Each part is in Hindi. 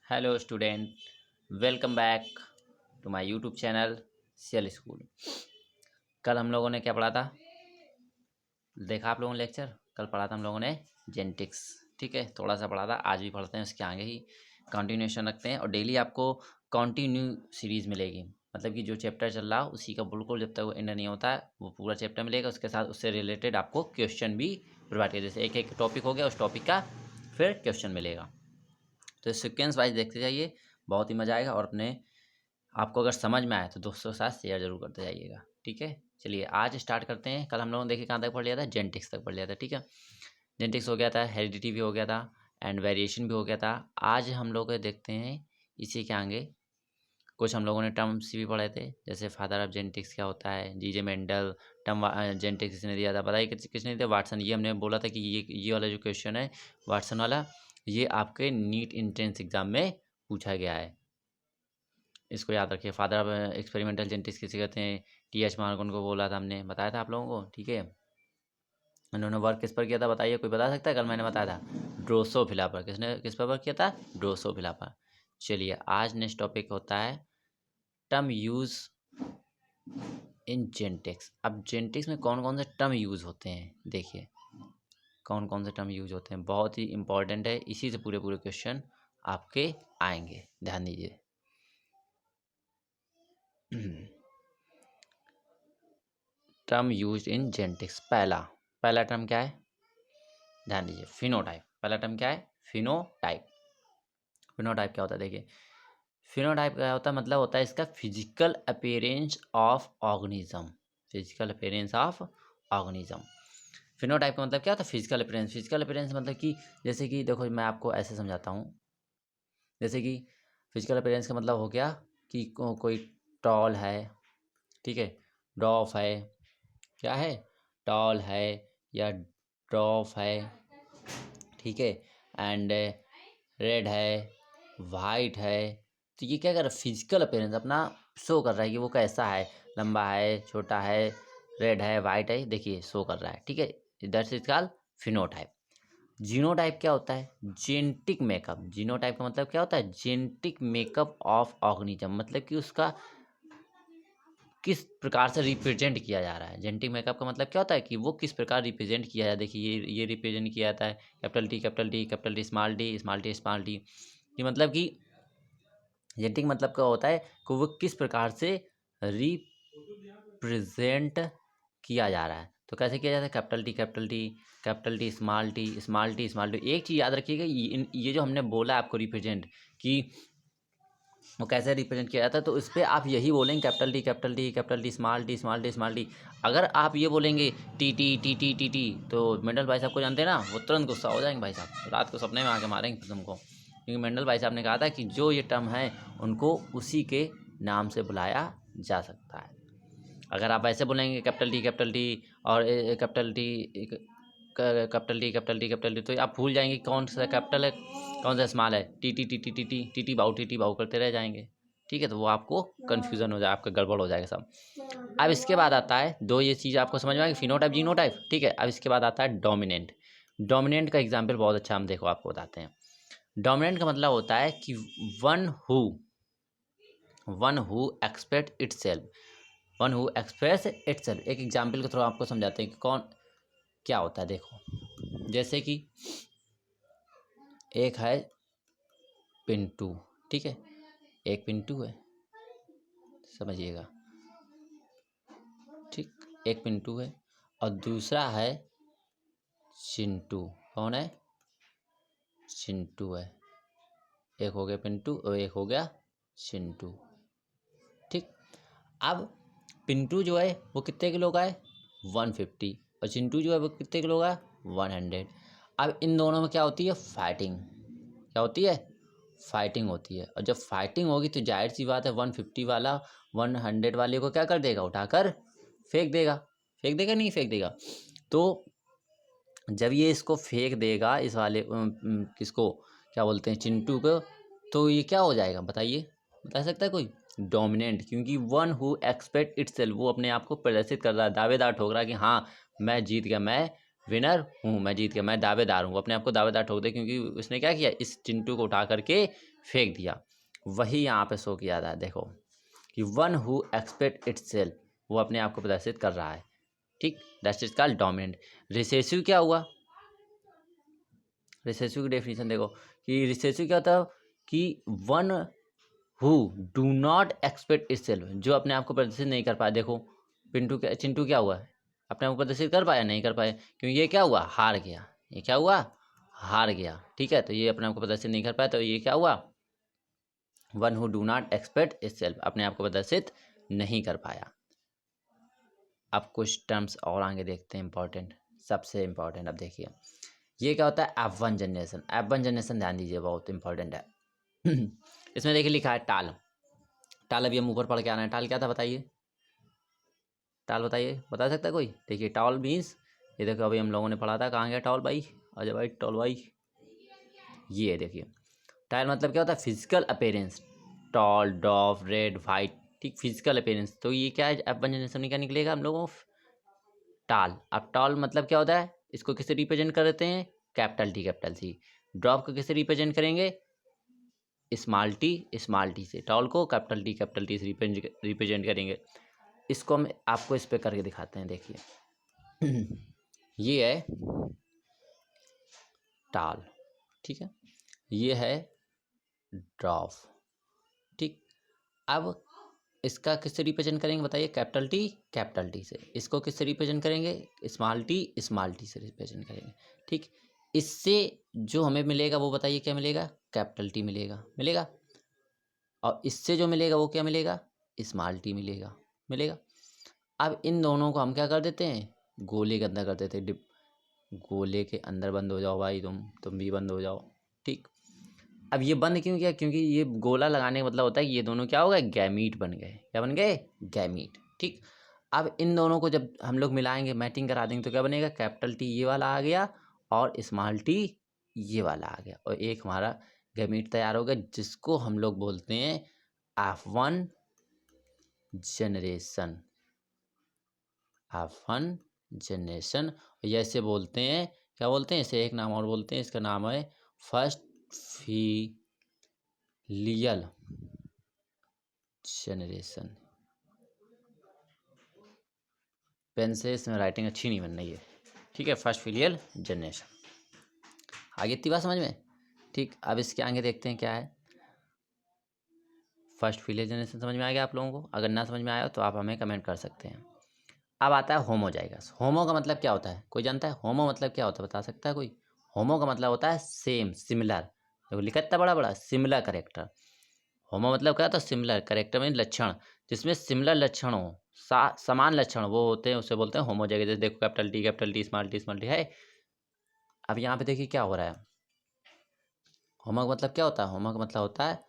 Hello student, welcome back to my YouTube channel CL school. कल हम लोगों ने क्या पढ़ा था? देखा आप लोगों ने लेक्चर? कल पढ़ा था हम लोगों ने जेनेटिक्स। ठीक है, थोड़ा सा पढ़ा था, आज भी पढ़ते हैं, उसके आगे ही कंटिन्यूएशन रखते हैं। और डेली आपको कंटिन्यू सीरीज़ मिलेगी, मतलब कि जो चैप्टर चल रहा उसी का बिल्कुल जब तक वो एंड नहीं होता है वो पूरा चैप्टर मिलेगा। उसके साथ उससे रिलेटेड आपको क्वेश्चन भी प्रोवाइड किया, जैसे एक एक टॉपिक हो गया उस टॉपिक का फिर क्वेश्चन मिलेगा। तो सीक्वेंस वाइज देखते जाइए, बहुत ही मज़ा आएगा। और अपने आपको अगर समझ में आए तो दोस्तों के साथ शेयर जरूर करते जाइएगा। ठीक है, चलिए आज स्टार्ट करते हैं। कल हम लोगों ने देखिए कहाँ तक पढ़ लिया था, जेनेटिक्स तक पढ़ लिया था। ठीक है, जेनेटिक्स हो गया था, हेरिडिटी भी हो गया था, एंड वेरिएशन भी हो गया था। आज हम लोग देखते हैं इसी के आगे कुछ हम लोगों ने टर्म्स भी पढ़े थे, जैसे फादर ऑफ जेनेटिक्स क्या होता है, जीजे मेंडल, टर्म जेनेटिक्स किसने दिया था, बताइए किसने दिया? वाटसन। ये हमने बोला था कि ये वाला जो क्वेश्चन है वाटसन वाला, ये आपके नीट एंट्रेंस एग्जाम में पूछा गया है, इसको याद रखिए। फादर ऑफ एक्सपेरिमेंटल जेनेटिक्स किसे कहते हैं? टी.एच. मार्गन को बोला था हमने, बताया था आप लोगों को। ठीक है, उन्होंने वर्क किस पर किया था बताइए, कोई बता सकता है? कल मैंने बताया था ड्रोसोफिला पर। किसने किस पर वर्क किया था? ड्रोसोफिला पर। चलिए आज नेक्स्ट टॉपिक होता है टर्म यूज इन जेनेटिक्स। अब जेनेटिक्स में कौन कौन से टर्म यूज होते हैं, देखिए कौन कौन से टर्म यूज होते हैं, बहुत ही इंपॉर्टेंट है। इसी से पूरे पूरे क्वेश्चन आपके आएंगे, ध्यान दीजिए। टर्म यूज इन जेनेटिक्स, पहला टर्म क्या है? ध्यान दीजिए, फिनोटाइप। पहला टर्म क्या है? फिनोटाइप। फिनोटाइप क्या होता है देखिए, फिनोटाइप क्या होता है, मतलब होता है इसका physical appearance of organism. Physical appearance of organism. Phenotype का मतलब क्या होता है? Physical appearance. फिजिकल अपीयरेंस मतलब कि जैसे कि देखो मैं आपको ऐसे समझाता हूँ, जैसे कि फिजिकल अपीयरेंस का मतलब हो गया कि कोई टॉल है, ठीक है, डॉफ है, क्या है, टॉल है या ड्रॉफ है, ठीक है, एंड रेड है, वाइट है। तो ये क्या कर रहा है? फिजिकल अपीयरेंस अपना शो कर रहा है कि वो कैसा है, लंबा है, छोटा है, रेड है, वाइट है, देखिए शो कर रहा है। ठीक है, that's is called phenotype. Genotype क्या होता है? Genetic makeup. जीनोटाइप का मतलब क्या होता है? जेनेटिक मेकअप ऑफ ऑर्गेनिज्म, मतलब कि उसका किस प्रकार से रिप्रेजेंट किया जा रहा है। जेनेटिक मेकअप का मतलब क्या होता है कि वो किस प्रकार रिप्रेजेंट किया जाए। देखिए ये रिप्रेजेंट किया जाता है capital T capital T capital T small T small T small T. ये मतलब कि जेनेटिक मतलब क्या होता है कि वो किस प्रकार से रिप्रेजेंट किया जा रहा है। तो कैसे किया जाता है? Capital T capital T capital T small T small T small T. एक चीज़ याद रखिएगा, ये जो हमने बोला आपको रिप्रेजेंट कि वो कैसे रिप्रेजेंट किया जाता है, तो इस पर आप यही बोलेंगे capital T capital T capital T small T small T small T. अगर आप ये बोलेंगे T T T T T T, तो मेंडल भाई साहब को जानते हैं ना, वो तुरंत गुस्सा हो जाएंगे भाई साहब, रात को सपने में आके मारेंगे फिर तुमको। क्योंकि मेंडल भाई साहब ने कहा था कि जो ये टर्म है उनको उसी के नाम से बुलाया जा सकता है। अगर आप ऐसे बोलेंगे कैपिटल टी और capital T capital T capital T capital T, तो आप भूल जाएंगे कौन सा कैपिटल है कौन सा स्मॉल है। T T T T T T T T बाऊ करते रह जाएंगे। ठीक है, तो वो आपको कन्फ्यूज़न हो जाए, आपका गड़बड़ हो जाएगा सब। अब इसके बाद आता है दो, ये चीज़ आपको समझ में आएगी, फिनोटाइप जीनोटाइप। ठीक है, अब इसके बाद आता है डोमिनेंट। डोमिनेंट का एग्जाम्पल बहुत अच्छा हम देखो आपको बताते हैं। डोमिनेंट का मतलब होता है कि वन हु एक्सप्रेस इटसेल्फ। एक एग्जाम्पल के थ्रू आपको समझाते हैं कि कौन क्या होता है। देखो जैसे कि एक है पिंटू, ठीक है, एक पिंटू है, समझिएगा, ठीक, एक पिंटू है और दूसरा है चिंटू। कौन है? चिंटू है। एक हो गया पिंटू और एक हो गया चिंटू। ठीक, अब पिंटू जो है वो कितने किलो का है? 150। और चिंटू जो है वो कितने किलो का है? 100। अब इन दोनों में क्या होती है? फाइटिंग। क्या होती है? फाइटिंग होती है। और जब फाइटिंग होगी तो जाहिर सी बात है 150 वाला 100 वाले को क्या कर देगा? उठाकर फेंक देगा। फेंक देगा नहीं फेंक देगा। तो जब ये इसको फेंक देगा इस वाले किसको क्या बोलते हैं, चिंटू को, तो ये क्या हो जाएगा बताइए, बता सकता है कोई? डोमिनेंट। क्योंकि वन हु एक्सपेक्ट इटसेल्फ, वो अपने आप को प्रदर्शित कर रहा है, दावेदार ठोक रहा है कि हाँ मैं जीत गया, मैं विनर हूँ, मैं जीत गया, मैं दावेदार हूँ। अपने आप को दावेदार ठोक दे, क्योंकि उसने क्या किया? इस चिंटू को उठा करके फेंक दिया, वही यहाँ पे शो किया था। देखो कि one who expect it self, वो अपने आप को प्रदर्शित कर रहा है, ठीक, that is called dominant. Recessive क्या हुआ, रिसेसिव की डेफिनेशन देखो कि रिसेसिव क्या होता है कि one who do not expect it self, जो अपने आप को प्रदर्शित नहीं कर पाया। देखो चिंटू क्या हुआ, अपने आप को प्रदर्शित कर पाया, नहीं कर पाया, क्योंकि ये क्या हुआ, हार गया। ये क्या हुआ, हार गया, ठीक है। तो ये अपने आप को प्रदर्शित नहीं कर पाया, तो ये क्या हुआ, one who do not expect it self, अपने आप को प्रदर्शित नहीं कर पाया। अब कुछ टर्म्स और आगे देखते हैं इंपॉर्टेंट, सबसे इंपॉर्टेंट। अब देखिए ये क्या होता है, F1 जनरेशन। F1 जनरेशन ध्यान दीजिए, बहुत इंपॉर्टेंट है। इसमें देखिए लिखा है टाल। टाल अभी हम ऊपर पढ़ के आ रहे हैं। टाल क्या था बताइए, टाल बताइए, बता सकता है कोई। देखिए टॉल मीन्स, ये देखो अभी हम लोगों ने पढ़ा था, कहाँ गया टॉल भाई, अजय भाई टॉल भाई, ये देखिए टाल मतलब क्या होता है, physical appearance, toll डॉफ red white, ठीक, फिजिकल अपेयरेंस। तो ये क्या है, F1 जनरेशन में क्या निकलेगा हम लोगों को, टाल। अब टॉल मतलब क्या होता है, इसको किससे रिप्रेजेंट करते हैं, capital T capital C. Drop को किससे रिप्रेजेंट करेंगे, स्मॉल टी से। टॉल को कैपिटल टी से रिप्रेजेंट करेंगे। इसको हम आपको इस पे करके दिखाते हैं, देखिए ये है टाल, ठीक है, ये है ड्रॉप, ठीक। अब इसका किससे रिप्रेजेंट करेंगे बताइए, कैपिटल टी से। इसको किससे रिप्रेजेंट करेंगे, स्मॉल टी से रिप्रेजेंट करेंगे, ठीक। इससे जो हमें मिलेगा वो बताइए क्या मिलेगा, कैपिटल टी मिलेगा, मिलेगा। और इससे जो मिलेगा वो क्या मिलेगा, स्मॉल टी मिलेगा, मिलेगा। अब इन दोनों को हम क्या कर देते हैं, गोले के अंदर कर देते हैं, गोले के अंदर बंद हो जाओ भाई, तुम भी बंद हो जाओ, ठीक। अब ये बंद क्यों किया, क्योंकि ये गोला लगाने का मतलब होता है कि ये दोनों क्या हो गए, गैमीट बन गए। क्या बन गए, गैमीट, ठीक। अब इन दोनों को जब हम लोग मिलाएंगे, मैटिंग करा देंगे, तो क्या बनेगा, कैपिटल टी ये वाला आ गया और स्मॉल टी ये वाला आ गया, और एक हमारा गैमीट तैयार हो गया, जिसको हम लोग बोलते हैं F1 जनरेशन। F1 जनरेशन, या इसे बोलते हैं, क्या बोलते हैं इसे, एक नाम और बोलते हैं, इसका नाम है फर्स्ट फिलियल जनरेशन। पेन से इसमें राइटिंग अच्छी नहीं बन रही है, ठीक है, फर्स्ट फिलियल जनरेशन। आगे इतनी बात समझ में, ठीक। अब इसके आगे देखते हैं क्या है, फर्स्ट फिलियल जनरेशन समझ में आ गया आप लोगों को। अगर ना समझ में आया तो आप हमें कमेंट कर सकते हैं। अब आता है होमोजाइगस। होमो का मतलब क्या होता है, कोई जानता है होमो मतलब क्या होता है, बता सकता है कोई। होमो का मतलब होता है सेम, सिमिलर। देखो लिखा इतना बड़ा बड़ा, सिमिलर करेक्टर। होमो मतलब क्या होता है, सिमिलर करेक्टर में लक्षण, जिसमें सिमिलर लक्षण हो, समान लक्षण वो होते हैं, उसे बोलते हैं होमोजाइगस। जैसे देखो कैपिटल टी स्मॉल टी है। अब यहाँ पे देखिए क्या हो रहा है, होमो का मतलब क्या होता है, होमो का मतलब होता है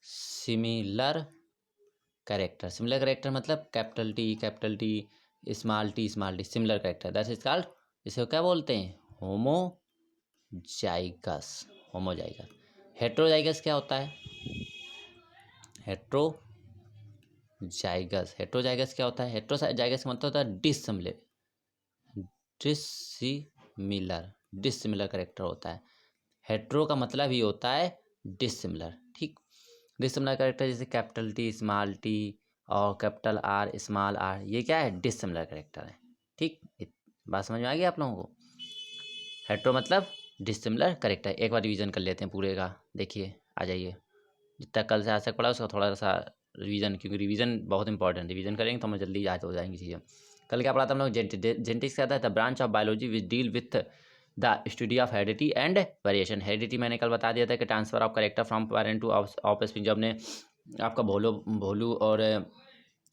सिमिलर करेक्टर। सिमिलर करेक्टर मतलब capital T small T similar character, that is called, इसे क्या बोलते हैं, होमोजाइगस। होमोजाइगस। हेट्रोजाइगस क्या होता है, हेट्रोजाइगस क्या होता है, हेट्रोजाइगस का मतलब होता है डिसिमिलर करेक्टर होता है। हेट्रो का मतलब ही होता है डिसिमिलर, ठीक। डिसिमिलर करेक्टर जैसे कैपिटल टी स्मॉल टी और कैपिटल आर स्मॉल आर, ये क्या है, डिसिमिलर करेक्टर है, ठीक। बात समझ में आ गई आप लोगों को। हेट्रो मतलब डिसिमिलर करेक्टर। एक बार रिवीजन कर लेते हैं पूरे का, देखिए आ जाइए, जितना कल से आज तक पढ़ा उसका थोड़ा सा रिवीजन, क्योंकि रिवीजन बहुत इंपॉर्टेंट, रिवीजन करेंगे तो हमें जल्दी याद हो जाएंगी चीज़ें। कल क्या पढ़ा था हम लोग, जेनेटिक्स क्या था, the branch of biology which deal with the study of heredity and variation. Heredity मैंने कल बता दिया था कि transfer of character from parent to offspring. जब ने आपका भोलू और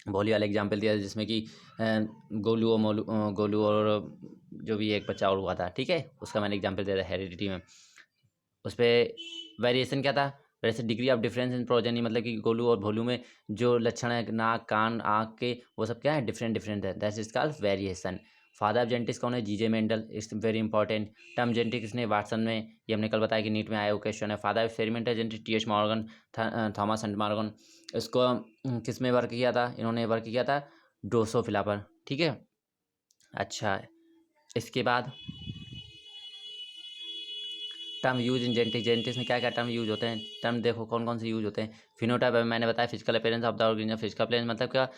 भोली वाला एग्जाम्पल दिया जिसमें कि गोलू और जो भी एक बच्चा और हुआ था, ठीक है, उसका मैंने एग्जाम्पल दिया था हेरिडिटी में। उस पर वेरिएशन क्या था, वैसे degree of difference in progeny, मतलब कि गोलू और भोलू में जो लक्षण है, नाक कान आँख के, वो सब क्या है, डिफरेंट है, that is called variation. Father of genetics कौन है, GJ Mendel, it's very important. Term genetics ने वाटसन में, ये हमने कल बताया कि नीट में आया वो क्वेश्चन है। Father of experimental genetics TH. Morgan, Thomas and Morgan. इसको किस में वर्क किया था, इन्होंने वर्क किया था ड्रोसोफिला पर, ठीक है। अच्छा, इसके बाद term use in genetics, genetics में क्या क्या टर्म यूज होते हैं, टर्म देखो कौन कौन से यूज होते हैं। फिनोटाइप मैंने बताया, physical appearance of the organism, physical appearance मतलब क्या,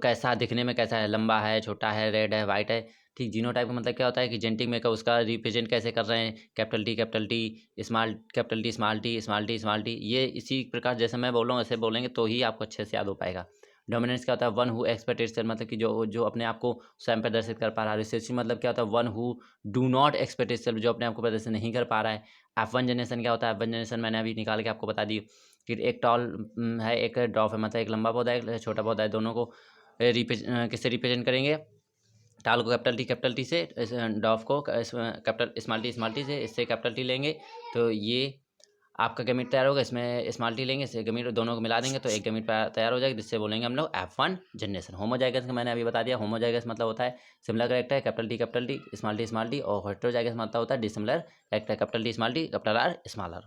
कैसा दिखने में कैसा है, लंबा है, छोटा है, रेड है, वाइट है, ठीक। जीनोटाइप का मतलब क्या होता है कि जेनेटिक में उसका रिप्रेजेंट कैसे कर रहे हैं, capital T, small capital T, small T, small T, small T, ये इसी प्रकार जैसे मैं बोल रहा हूँ ऐसे बोलेंगे तो ही आपको अच्छे से याद हो पाएगा। डोमिनेंस क्या होता है, वन हु एक्सपेक्ट इटसेल्फ, मतलब कि जो जो अपने आप को स्वयं प्रदर्शित कर पा रहा है। रिसेसिव मतलब क्या होता है, one who do not expect itself, जो अपने आप को प्रदर्शित नहीं कर पा रहा है। F1 जनरेशन क्या होता है, F1 जनरेशन मैंने अभी निकाल के आपको बता दी कि एक टॉल है, एक ड्रॉप है, मतलब एक लंबा पौधा है, एक छोटा पौधा है, दोनों को किससे रिप्रेजेंट करेंगे, टाल को कैपिटल टी से, डॉफ को कैपिटल स्मॉल टी से, इससे कैपिटल टी लेंगे तो ये आपका गमीट तैयार होगा, इसमें स्मॉल टी लेंगे, इससे गमीट दोनों को मिला देंगे तो एक गमीट तैयार हो जाएगा, जिससे बोलेंगे हम लोग F1 जनरेशन। होमोजाइगस का मैंने अभी बता दिया, होमोजाइगस मतलब होता है similar character, capital T, small T, और हेटेरोजाइगस मतलब होता है dissimilar character, capital T, small T, capital R, small R.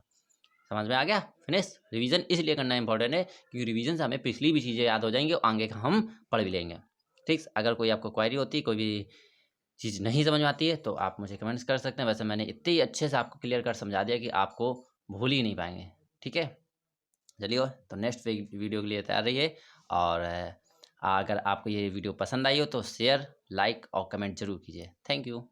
समझ में आ गया, फिनिश। रिवीजन इसलिए करना इंपॉर्टेंट है क्योंकि रिवीजन से हमें पिछली भी चीज़ें याद हो जाएंगी और आगे का हम पढ़ भी लेंगे, ठीक। अगर कोई आपको क्वायरी होती है, कोई भी चीज़ नहीं समझ में आती है तो आप मुझे कमेंट्स कर सकते हैं। वैसे मैंने इतने ही अच्छे से आपको क्लियर कर समझा दिया कि आपको भूल ही नहीं पाएंगे, ठीक है। चलिए, तो नेक्स्ट वीडियो के लिए तैयार रहिए, और अगर आपको ये वीडियो पसंद आई हो तो शेयर, लाइक और कमेंट जरूर कीजिए। Thank you.